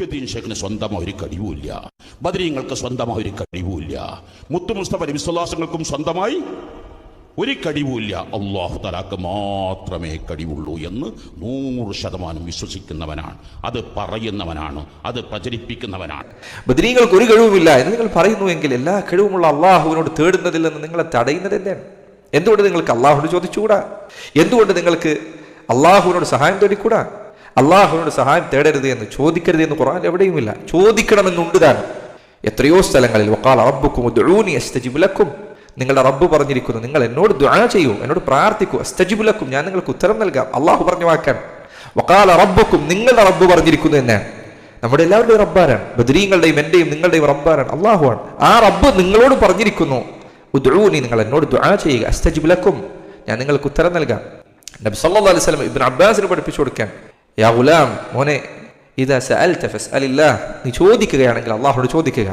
മുഹ്യിദ്ദീൻ ഷേഖിന് സ്വന്തമായ ഒരു കഴിവുമില്ല, ബദരീങ്ങൾക്ക് സ്വന്തമായ ഒരു കഴിവുമില്ല, മുത്തു മുസ്തഫ നബി സ്വല്ലല്ലാഹു അലൈഹി വസല്ലമക്കും സ്വന്തമായി ഒരു കഴിവുമില്ല. അല്ലാഹു തആലക്ക് മാത്രമേ കഴിവുള്ളൂ എന്ന് 100% വിശ്വസിക്കുന്നവനാണ്, അത് പറയുന്നവനാണ്, അത് പ്രചരിപ്പിക്കുന്നവനാണ്. ബദരീങ്ങൾക്ക് ഒരു കഴിവുമില്ല എന്ന് നിങ്ങൾ പറയുന്നുവെങ്കിൽ എല്ലാ കഴിവുമുള്ള അള്ളാഹുവിനോട് തേടുന്നതിൽ നിന്ന് നിങ്ങളെ തടയുന്നത് എന്താണ്? എന്തുകൊണ്ട് നിങ്ങൾക്ക് അള്ളാഹുവിനോട് ചോദിച്ചുകൂടാ? എന്തുകൊണ്ട് നിങ്ങൾക്ക് അള്ളാഹുവിനോട് സഹായം തേടിക്കൂടാ? അള്ളാഹുവിനോട് സഹായം തേടരുത് എന്ന്, ചോദിക്കരുത് എന്ന് ഖുർആനിൽ എവിടെയുമില്ല. ചോദിക്കണമെന്നുണ്ട് താൻ എത്രയോ സ്ഥലങ്ങളിൽ. വഖാല റബ്ബുക്കും ഉദ്ഉനി അസ്തജിബ് ലക്കും, നിങ്ങളുടെ റബ്ബ് പറഞ്ഞിരിക്കുന്നു നിങ്ങൾ എന്നോട് ദുആ ചെയ്യൂ, എന്നോട് പ്രാർത്ഥിക്കൂ, അസ്തജിബ് ലക്കും, ഞാൻ നിങ്ങൾക്ക് ഉത്തരം നൽകാം. അള്ളാഹു പറഞ്ഞ വാക്കാണ്. വഖാല റബ്ബുക്കും, നിങ്ങളുടെ റബ്ബ് പറഞ്ഞിരിക്കുന്നു എന്നാണ്. നമ്മുടെ എല്ലാവരുടെയും റബ്ബാരാണ്, ബദരീങ്ങളുടെയും എന്റെയും നിങ്ങളുടെയും റബ്ബാരാണ്, അള്ളാഹുവാണ്. ആ റബ്ബ് നിങ്ങളോട് പറഞ്ഞിരിക്കുന്നു ഉദ്ഉനി, നിങ്ങൾ എന്നോട് ദുആ ചെയ്യുക, അസ്തജിബ് ലക്കും, ഞാൻ നിങ്ങൾക്ക് ഉത്തരം നൽകാം. നബി സല്ലല്ലാഹു അലൈഹി വസല്ലം ഇബ്നു അബ്ബാസിന് പഠിപ്പിച്ചു കൊടുക്കാൻ, യാ ഗുലാം, മോനെ, ഇദാ സഅൽത ഫസ്അലില്ലാഹ്, നീ ചോദിക്കുകയാണെങ്കിൽ അള്ളാഹുവോട് ചോദിക്കുക.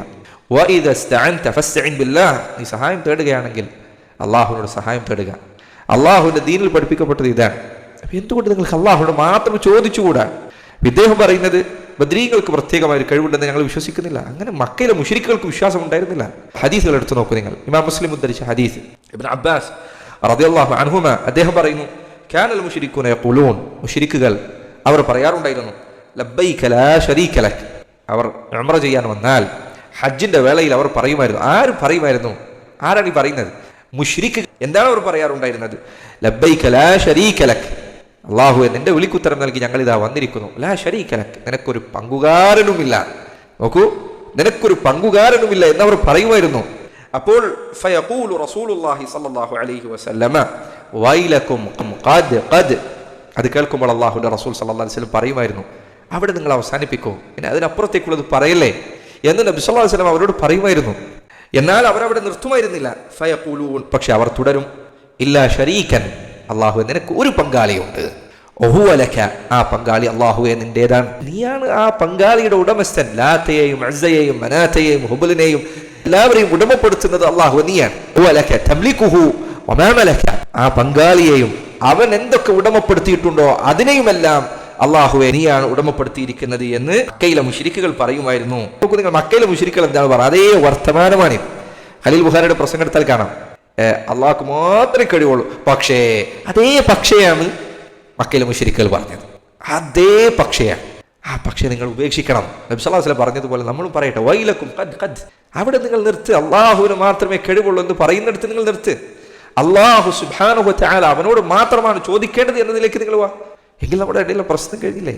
വഇദാ ഇസ്തഅൻത ഫസ്തഇൻ ബില്ലാഹ്, നീ സഹായം തേടുകയാണെങ്കിൽ അള്ളാഹുവിനോട് സഹായം തേടുക. അള്ളാഹുവിന്റെ ദീനിൽ പഠിപ്പിക്കപ്പെട്ടത് ഇതാണ്. അപ്പൊ എന്തുകൊണ്ട് നിങ്ങൾക്ക് അള്ളാഹുവിനോട് മാത്രം ചോദിച്ചുകൂടാ? ഇദ്ദേഹം പറയുന്നത് ബദരീങ്ങൾക്ക് പ്രത്യേകമായ ഒരു കഴിവുണ്ടെന്ന് ഞങ്ങൾ വിശ്വസിക്കുന്നില്ല. അങ്ങനെ മക്കയിലെ മുശ്രിക്കുകൾക്ക് വിശ്വാസം ഉണ്ടായിരുന്നില്ല. ഹദീസുകൾ എടുത്തു നോക്കൂ നിങ്ങൾ. ഇമാം മുസ്ലിം ഉദ്ധരിച്ച ഹദീസ്, ഇബ്നു അബ്ബാസ് റളിയല്ലാഹു അൻഹുമ അദ്ദേഹം പറയുന്നു, കാനൽ മുശ്രികൂന യഖൂലൂൻ, മുശ്രിക്കുകൾ അവർ പറയാറുണ്ടായിരുന്നു, ലബ്ബൈക ലാ ശരീക ലക്. അവർ ഉംറ ചെയ്യാൻ വന്നാൽ ഹജ്ജിന്റെ വേളയിൽ അവർ പറയുമായിരുന്നു. ആരും പറയുമായിരുന്നു? ആരാണ് ഈ പറയുന്നത്? മുശ്രിക്ക്. എന്താണ് അവർ പറയാറുണ്ടായിരുന്നത്? ലബ്ബൈക ലാ ശരീക ലക്, അല്ലാഹുവേ നിന്റെ വിളിക്കുത്തരം നൽകി ഞങ്ങൾ ഇതാ വന്നിരിക്കുന്നു. ലാ ശരീക ലക്, നിനക്കൊരു പങ്കുകാരനുമില്ല. നോക്കൂ, നിനക്കൊരു പങ്കുകാരനുമില്ല എന്നവർ പറയുമായിരുന്നു. അപ്പോൾ ഫയഖൂലു റസൂലുള്ളാഹി സ്വല്ലല്ലാഹു അലൈഹി വസല്ലമ വൈലക്കും ഖദ് ഖദ്, അത് കേൾക്കുമ്പോൾ അല്ലാഹുവിന്റെ റസൂൽ സ്വല്ലല്ലാഹു അലൈഹി വസല്ലം പറയുമായിരുന്നു, അവിടെ നിങ്ങൾ അവസാനിപ്പിക്കൂ, പിന്നെ അതിനപ്പുറത്തേക്കുള്ളത് പറയല്ലേ എന്ന് നബി സല്ലല്ലാഹു അലൈഹി വസല്ലം അവരോട് പറയുമായിരുന്നു. എന്നാൽ അവരവിടെ നിർത്തുമായിരുന്നില്ല. ഫയഖൂലൂൻ, പക്ഷെ അവർ തുടരും, ഇല്ലാ ശരീകൻ, അല്ലാഹുവേ നിനക്ക് ഒരു പങ്കാളിയുണ്ട്, വഹുവ ലക, ആ പങ്കാളി അല്ലാഹുവേ നിന്റേതാണ്, നീയാണ് ആ പങ്കാളിയുടെ ഉടമസ്ഥൻ. ലാത്തയെയും ഉസ്സയെയും മനാത്തയെയും ഹുബലിനെയും എല്ലാവരെയും ഉടമപ്പെടുത്തുന്നത് അല്ലാഹു നീയാണ്. വഹുവ ലക തംലികുഹു വമാ മലക, ആ പങ്കാളിയെയും അവൻ എന്തൊക്കെ ഉടമപ്പെടുത്തിയിട്ടുണ്ടോ അതിനെയുമെല്ലാം അല്ലാഹുവേ നീയാണ് ഉടമപ്പെടുത്തിയിരിക്കുന്നത് എന്ന് മക്കയിലെ മുശ്രിക്കുകൾ പറയുമായിരുന്നു. നോക്കൂ നിങ്ങൾ, മക്കയിലെ മുശ്രിക്കുകൾ എന്താണ് പറയുക? അതേ വർത്തമാനമാണ്. ഖലീൽ ബുഖാരിയുടെ പ്രസംഗം എടുത്താൽ കാണാം, അള്ളാഹ്ക്ക് മാത്രമേ കഴിവുള്ളൂ. പക്ഷേ അതേ പക്ഷയാണ് മക്കയിലെ മുശ്രിക്കുകൾ പറഞ്ഞത്. അതേ പക്ഷയാണ്. ആ പക്ഷേ നിങ്ങൾ ഉപേക്ഷിക്കണം. നബി സല്ലല്ലാഹു അലൈഹി വസല്ലം പറഞ്ഞതുപോലെ നമ്മളും പറയട്ടെ, വൈലക്കും ഖദ് ഖദ്, അവിടെ നിങ്ങൾ നിർത്ത്. അള്ളാഹുവിന് മാത്രമേ കഴിവുള്ളൂ എന്ന് പറയുന്നിടത്ത് നിങ്ങൾ നിർത്ത്. അള്ളാഹു സുബ്ഹാനഹു വ തആല അവനോട് മാത്രമാണ് ചോദിക്കേണ്ടത് എന്നതിലേക്ക് നിങ്ങൾ വാ. എങ്കിൽ നമ്മുടെ ഇടയിലെ പ്രശ്നം കഴിഞ്ഞില്ലേ?